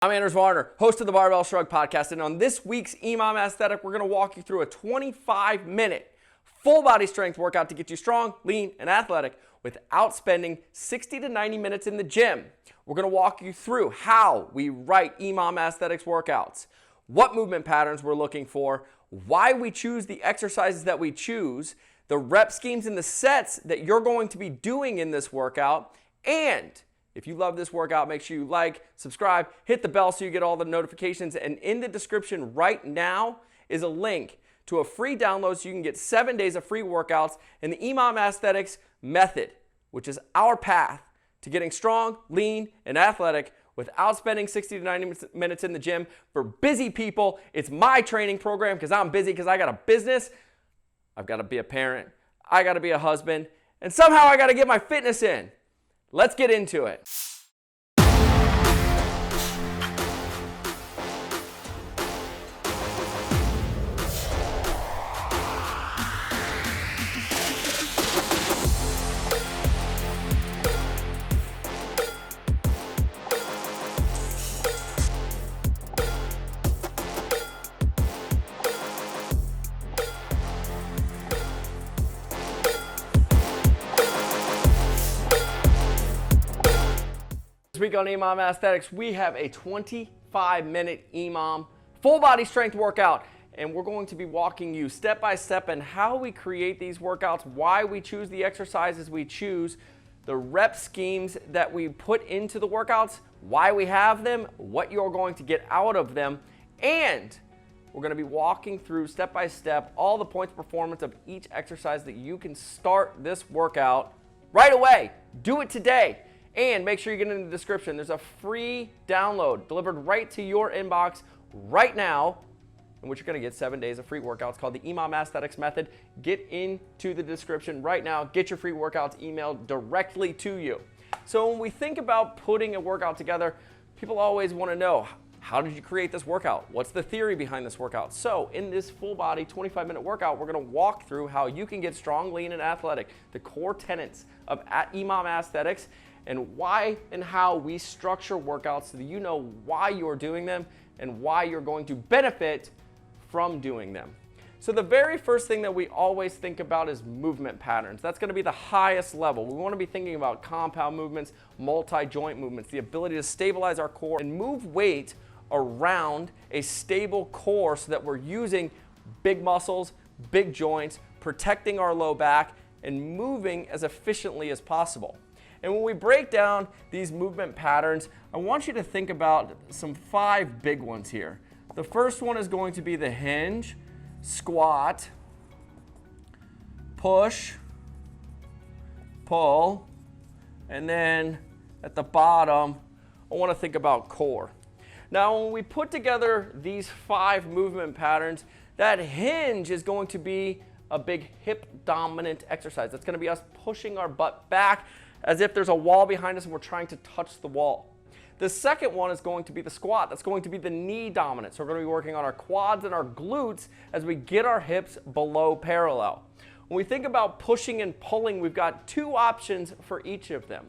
I'm Anders Varner, host of the Barbell Shrugged podcast, and on this week's EMOM Aesthetic, we're going to walk you through a 25-minute full body strength workout to get you strong, lean, and athletic without spending 60 to 90 minutes in the gym. We're going to walk you through how we write EMOM Aesthetics workouts, what movement patterns we're looking for, why we choose the exercises that we choose, the rep schemes and the sets that you're going to be doing in this workout, and if you love this workout, make sure you like, subscribe, hit the bell so you get all the notifications. And in the description right now is a link to a free download so you can get 7 days of free workouts in the EMOM Aesthetics method, which is our path to getting strong, lean, and athletic without spending 60 to 90 minutes in the gym. For busy people, it's my training program because I'm busy because I got a business. I've got to be a parent. I got to be a husband. And somehow I got to get my fitness in. Let's get into it. This week on EMOM Aesthetics, we have a 25-minute EMOM full body strength workout, and we're going to be walking you step by step in how we create these workouts, why we choose the exercises we choose, the rep schemes that we put into the workouts, why we have them, what you're going to get out of them, and we're going to be walking through step by step all the points of performance of each exercise that you can start this workout right away. Do it today. And make sure you get in the description. There's a free download delivered right to your inbox right now, in which you're going to get 7 days of free workouts called the EMOM Aesthetics Method. Get into the description right now. Get your free workouts emailed directly to you. So when we think about putting a workout together, people always want to know, how did you create this workout? What's the theory behind this workout? So in this full body 25-minute workout, we're going to walk through how you can get strong, lean, and athletic, the core tenets of EMOM Aesthetics, and why and how we structure workouts so that you know why you're doing them and why you're going to benefit from doing them. So the very first thing that we always think about is movement patterns. That's going to be the highest level. We want to be thinking about compound movements, multi-joint movements, the ability to stabilize our core and move weight around a stable core so that we're using big muscles, big joints, protecting our low back, and moving as efficiently as possible. And when we break down these movement patterns, I want you to think about some 5 big ones here. The first one is going to be the hinge, squat, push, pull, and then at the bottom, I want to think about core. Now, when we put together these 5 movement patterns, that hinge is going to be a big hip dominant exercise. That's going to be us pushing our butt back as if there's a wall behind us and we're trying to touch the wall. The second one is going to be the squat. That's going to be the knee dominant. So we're going to be working on our quads and our glutes as we get our hips below parallel. When we think about pushing and pulling, we've got 2 options for each of them.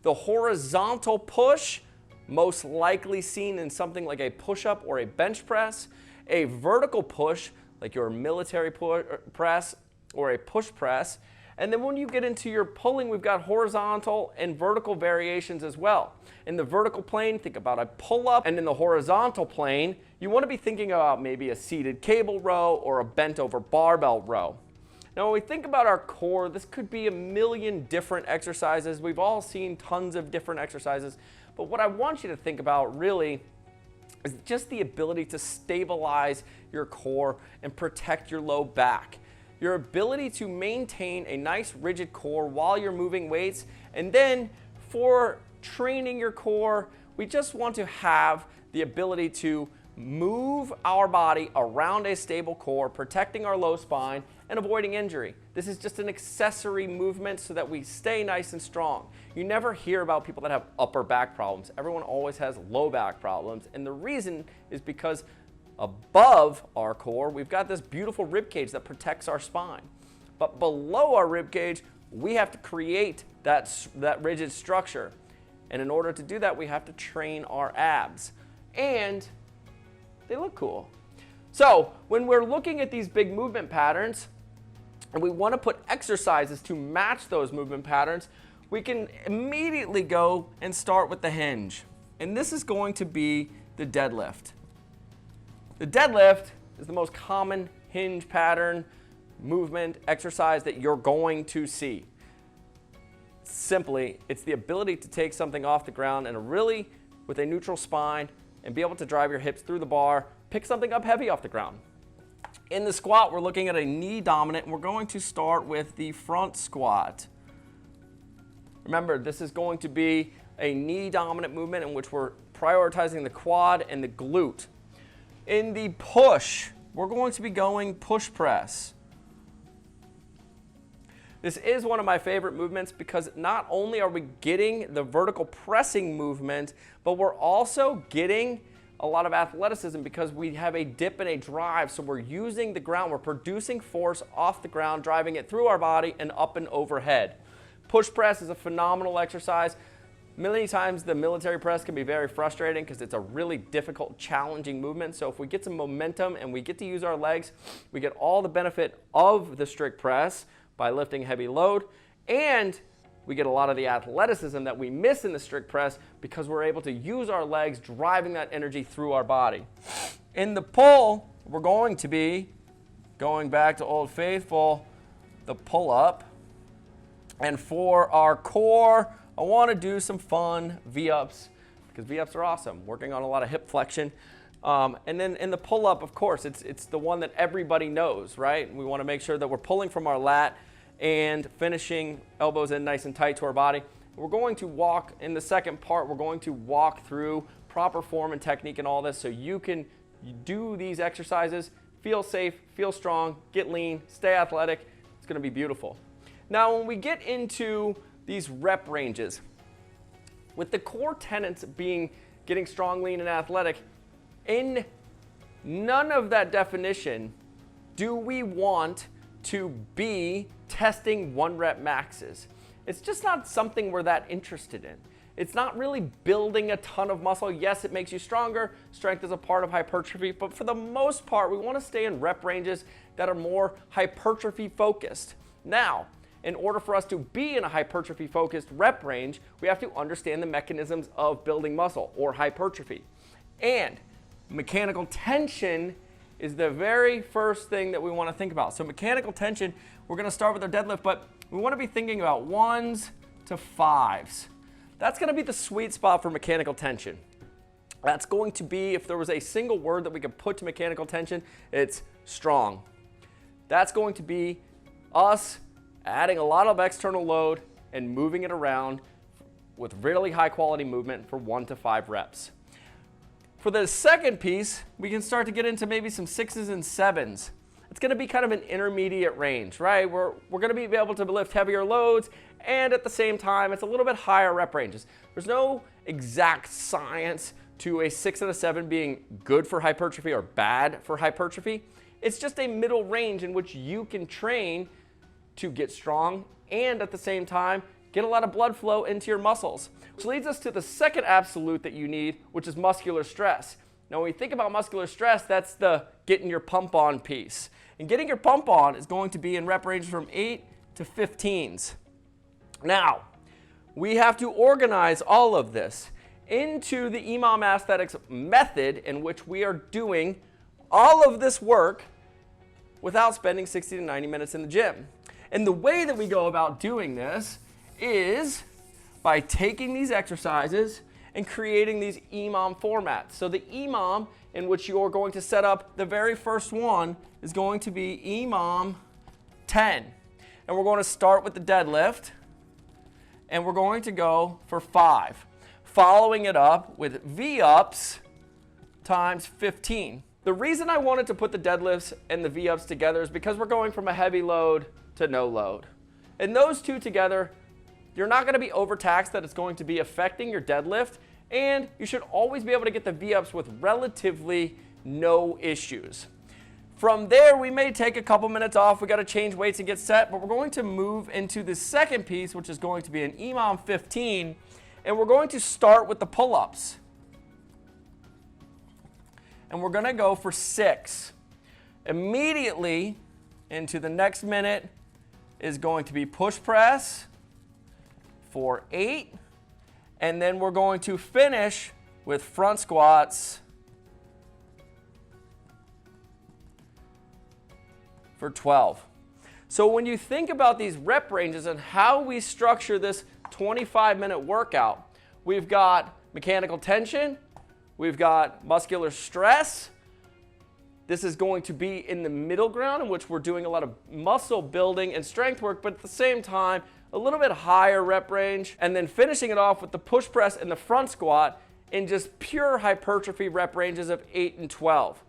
The horizontal push, most likely seen in something like a push-up or a bench press. A vertical push, like your military press or a push press. And then when you get into your pulling, we've got horizontal and vertical variations as well. In the vertical plane, think about a pull-up, and in the horizontal plane, you want to be thinking about maybe a seated cable row or a bent over barbell row. Now, when we think about our core, this could be a million different exercises. We've all seen tons of different exercises, but what I want you to think about really is just the ability to stabilize your core and protect your low back. Your ability to maintain a nice rigid core while you're moving weights. And then for training your core, we just want to have the ability to move our body around a stable core, protecting our low spine and avoiding injury. This is just an accessory movement so that we stay nice and strong. You never hear about people that have upper back problems. Everyone always has low back problems, and the reason is because above our core, we've got this beautiful rib cage that protects our spine. But below our rib cage, we have to create that rigid structure. And in order to do that, we have to train our abs. and they look cool. So when we're looking at these big movement patterns and we want to put exercises to match those movement patterns, we can immediately go and start with the hinge. And this is going to be the deadlift. The deadlift is the most common hinge pattern movement exercise that you're going to see. Simply, it's the ability to take something off the ground and really with a neutral spine and be able to drive your hips through the bar, pick something up heavy off the ground. In the squat, we're looking at a knee dominant, and we're going to start with the front squat. Remember, this is going to be a knee dominant movement in which we're prioritizing the quad and the glute. In the push, we're going to be going push press. This is one of my favorite movements because not only are we getting the vertical pressing movement, but we're also getting a lot of athleticism because we have a dip and a drive. So we're using the ground, we're producing force off the ground, driving it through our body and up and overhead. Push press is a phenomenal exercise. Many times the military press can be very frustrating because it's a really difficult, challenging movement. So if we get some momentum and we get to use our legs, we get all the benefit of the strict press by lifting heavy load, and we get a lot of the athleticism that we miss in the strict press because we're able to use our legs, driving that energy through our body. In the pull, we're going to be going back to Old Faithful, the pull-up. And for our core, I want to do some fun V-ups because V-ups are awesome, working on a lot of hip flexion. And then in the pull-up, of course, it's the one that everybody knows, right? We want to make sure that we're pulling from our lat and finishing elbows in nice and tight to our body. We're going to walk, in the second part, we're going to walk through proper form and technique and all this so you can do these exercises, feel safe, feel strong, get lean, stay athletic. It's going to be beautiful. Now, when we get into these rep ranges, with the core tenets being getting strong, lean, and athletic, in none of that definition do we want to be testing 1-rep maxes. It's just not something we're that interested in. It's not really building a ton of muscle. Yes, it makes you stronger. Strength is a part of hypertrophy, but for the most part, we want to stay in rep ranges that are more hypertrophy focused. Now, in order for us to be in a hypertrophy focused rep range, we have to understand the mechanisms of building muscle or hypertrophy. And mechanical tension is the very first thing that we want to think about. So mechanical tension, we're going to start with our deadlift, but we want to be thinking about 1s to 5s. That's going to be the sweet spot for mechanical tension. That's going to be, if there was a single word that we could put to mechanical tension, it's strong. That's going to be us adding a lot of external load and moving it around with really high quality movement for 1 to 5 reps. For the second piece, we can start to get into maybe some 6s and 7s. It's going to be kind of an intermediate range, right? We're going to be able to lift heavier loads, and at the same time, it's a little bit higher rep ranges. There's no exact science to a 6 and a 7 being good for hypertrophy or bad for hypertrophy. It's just a middle range in which you can train to get strong and at the same time get a lot of blood flow into your muscles. Which leads us to the second absolute that you need, which is muscular stress. Now, when we think about muscular stress, that's the getting your pump on piece. And getting your pump on is going to be in rep range from 8 to 15s. Now, we have to organize all of this into the EMOM Aesthetics method in which we are doing all of this work without spending 60 to 90 minutes in the gym. And the way that we go about doing this is by taking these exercises and creating these EMOM formats. So the EMOM in which you're going to set up the very first one is going to be EMOM 10. And we're going to start with the deadlift, and we're going to go for 5, following it up with V-ups times 15. The reason I wanted to put the deadlifts and the V-ups together is because we're going from a heavy load to no load. And those two together, you're not going to be overtaxed that it's going to be affecting your deadlift, and you should always be able to get the V-ups with relatively no issues. From there, we may take a couple minutes off. We got to change weights and get set, but we're going to move into the second piece, which is going to be an EMOM 15, and we're going to start with the pull-ups. and we're gonna go for 6. Immediately into the next minute is going to be push press for 8, and then we're going to finish with front squats for 12. So when you think about these rep ranges and how we structure this 25-minute workout, we've got mechanical tension, we've got muscular stress. This is going to be in the middle ground in which we're doing a lot of muscle building and strength work, but at the same time, a little bit higher rep range, and then finishing it off with the push press and the front squat in just pure hypertrophy rep ranges of 8 and 12.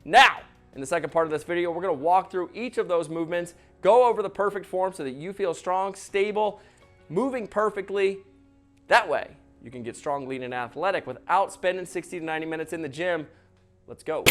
Now, in the second part of this video, we're gonna walk through each of those movements, go over the perfect form so that you feel strong, stable, moving perfectly. That way, you can get strong, lean, and athletic without spending 60 to 90 minutes in the gym. Let's go.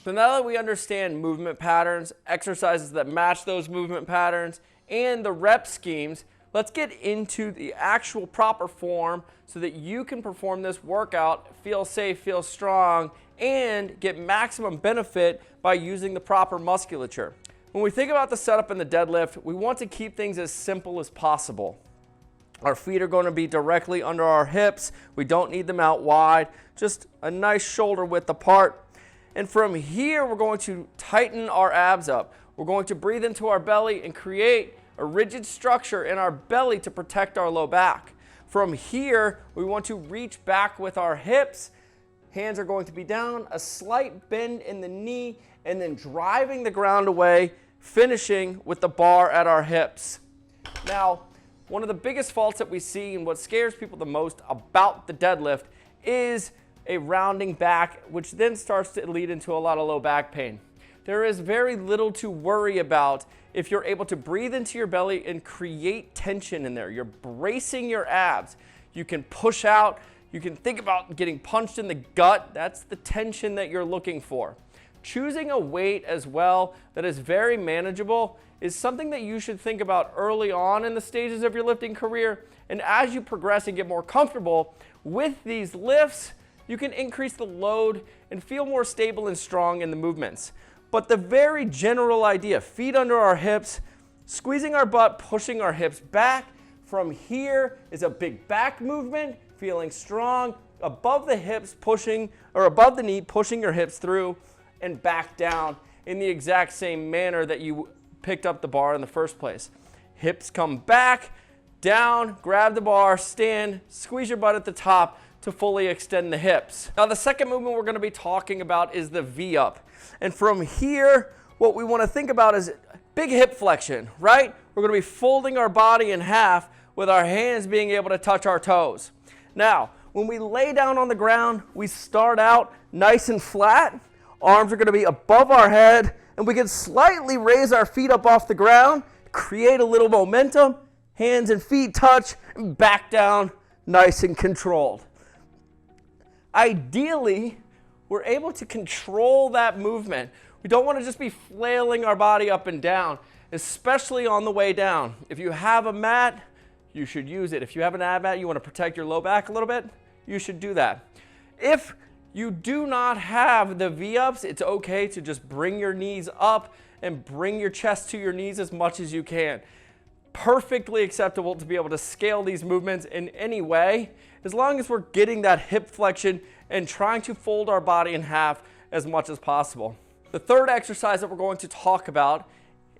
So now that we understand movement patterns, exercises that match those movement patterns, and the rep schemes, let's get into the actual proper form so that you can perform this workout, feel safe, feel strong, and get maximum benefit by using the proper musculature. When we think about the setup in the deadlift, we want to keep things as simple as possible. Our feet are going to be directly under our hips. We don't need them out wide, just a nice shoulder width apart. And from here, we're going to tighten our abs up. We're going to breathe into our belly and create a rigid structure in our belly to protect our low back. From here, we want to reach back with our hips. Hands are going to be down, a slight bend in the knee, and then driving the ground away, finishing with the bar at our hips. Now, one of the biggest faults that we see and what scares people the most about the deadlift is a rounding back, which then starts to lead into a lot of low back pain. There is very little to worry about if you're able to breathe into your belly and create tension in there. You're bracing your abs. You can push out. You can think about getting punched in the gut. That's the tension that you're looking for. Choosing a weight as well that is very manageable is something that you should think about early on in the stages of your lifting career. And as you progress and get more comfortable with these lifts, you can increase the load and feel more stable and strong in the movements. But the very general idea, feet under our hips, squeezing our butt, pushing our hips back. From here is a big back movement, feeling strong, above the hips, pushing, or above the knee, pushing your hips through and back down in the exact same manner that you picked up the bar in the first place. Hips come back, down, grab the bar, stand, squeeze your butt at the top to fully extend the hips. Now the second movement we're going to be talking about is the V-up. And from here, what we want to think about is big hip flexion, right? We're going to be folding our body in half with our hands being able to touch our toes. Now, when we lay down on the ground, we start out nice and flat. Arms are going to be above our head, and we can slightly raise our feet up off the ground, create a little momentum, hands and feet touch, and back down nice and controlled. Ideally, we're able to control that movement. We don't want to just be flailing our body up and down, especially on the way down. If you have a mat, you should use it. If you have an ab mat, you want to protect your low back a little bit, you should do that. If you do not have the V-ups, it's okay to just bring your knees up and bring your chest to your knees as much as you can. Perfectly acceptable to be able to scale these movements in any way, as long as we're getting that hip flexion and trying to fold our body in half as much as possible. The third exercise that we're going to talk about,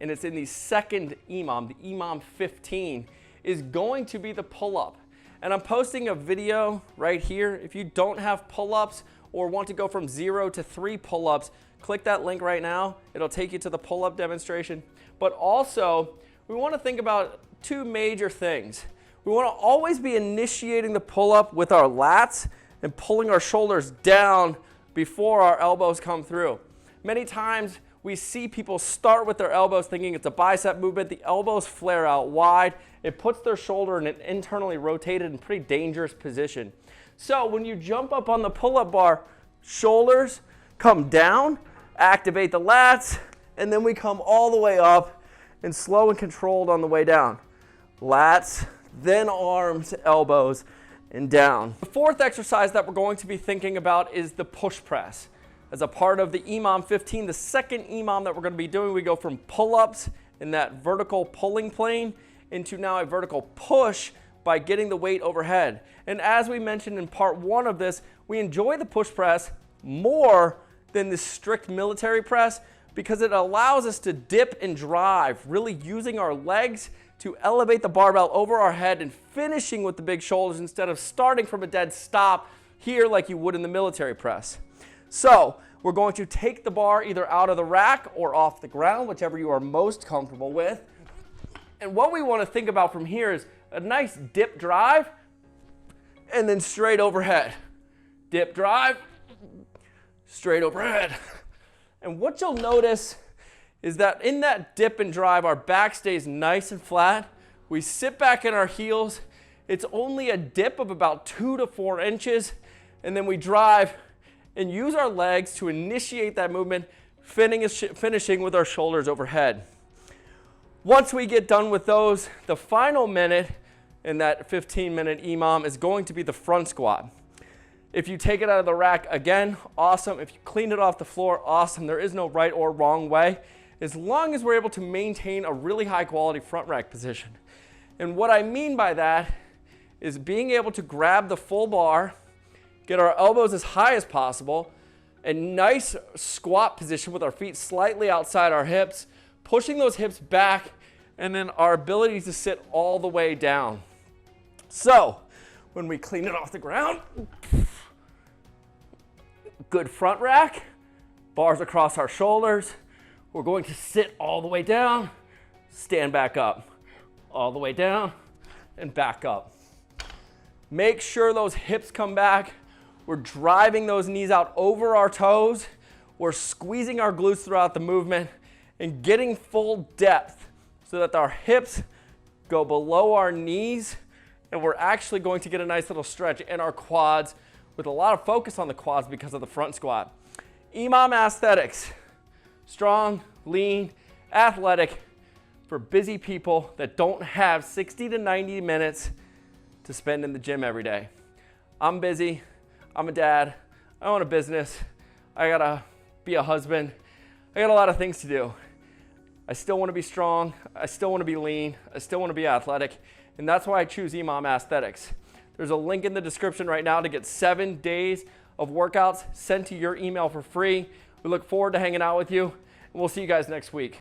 and it's in the second EMOM, the EMOM 15, is going to be the pull-up. And I'm posting a video right here. If you don't have pull-ups or want to go from 0 to 3 pull-ups, click that link right now. It'll take you to the pull-up demonstration. But also, we want to think about two major things. We want to always be initiating the pull-up with our lats and pulling our shoulders down before our elbows come through. Many times we see people start with their elbows thinking it's a bicep movement. The elbows flare out wide. It puts their shoulder in an internally rotated and pretty dangerous position. So when you jump up on the pull-up bar, shoulders come down, activate the lats, and then we come all the way up and slow and controlled on the way down. Lats, then arms, elbows, and down. The fourth exercise that we're going to be thinking about is the push press. As a part of the EMOM 15, the second EMOM that we're going to be doing, we go from pull-ups in that vertical pulling plane into now a vertical push by getting the weight overhead. And as we mentioned in part 1 of this, we enjoy the push press more than the strict military press because it allows us to dip and drive, really using our legs to elevate the barbell over our head and finishing with the big shoulders instead of starting from a dead stop here like you would in the military press. So we're going to take the bar either out of the rack or off the ground, whichever you are most comfortable with. And what we want to think about from here is a nice dip drive and then straight overhead. Dip drive, straight overhead. And what you'll notice is that in that dip and drive, our back stays nice and flat. We sit back in our heels. It's only a dip of about 2 to 4 inches. And then we drive and use our legs to initiate that movement, finishing with our shoulders overhead. Once we get done with those, the final minute in that 15-minute EMOM is going to be the front squat. If you take it out of the rack, again, awesome. If you clean it off the floor, awesome. There is no right or wrong way, as long as we're able to maintain a really high quality front rack position. And what I mean by that is being able to grab the full bar, get our elbows as high as possible, a nice squat position with our feet slightly outside our hips, pushing those hips back, and then our ability to sit all the way down. So when we clean it off the ground, good front rack, bars across our shoulders. We're going to sit all the way down, stand back up, all the way down, and back up. Make sure those hips come back. We're driving those knees out over our toes. We're squeezing our glutes throughout the movement and getting full depth so that our hips go below our knees, and we're actually going to get a nice little stretch in our quads with a lot of focus on the quads because of the front squat. EMOM aesthetics, strong, lean, athletic for busy people that don't have 60 to 90 minutes to spend in the gym every day. I'm busy, I'm a dad, I own a business, I gotta be a husband, I got a lot of things to do. I still wanna be strong, I still wanna be lean, I still wanna be athletic, and that's why I choose EMOM aesthetics. There's a link in the description right now to get 7 days of workouts sent to your email for free. We look forward to hanging out with you, and we'll see you guys next week.